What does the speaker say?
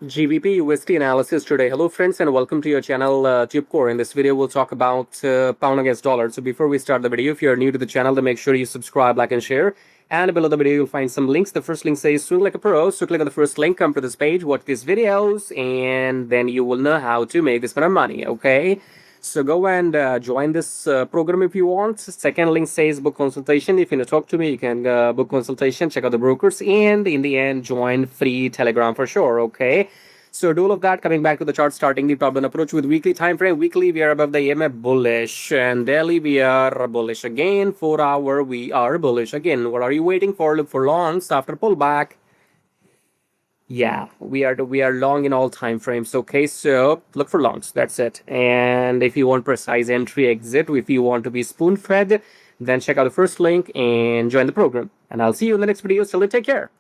GBPUSD analysis today. Hello friends and welcome to your channel TubeCore. In this video we'll talk about pound against dollar. So before we start the video, if you're new to the channel, then make sure you subscribe, like and share. And below the video you'll find some links. The first link says swing like a pro. So click on the first link, come to this page, watch these videos, and then you will know how to make this kind of money, okay? So go and join this program if you want. Second link says book consultation. If you want to talk to me, you can book consultation, check out the brokers, and in the end, join free Telegram for sure, okay? So do all of that. Coming back to the chart, starting the top-down approach with weekly time frame. Weekly, we are above the EMA bullish, and daily, we are bullish again. 4 hour, we are bullish again. What are you waiting for? Look for longs after pullback. Yeah, we are long in all time frames. Okay, so look for longs. That's it. And if you want precise entry exit, if you want to be spoon fed, then check out the first link and join the program. And I'll see you in the next video. So take care.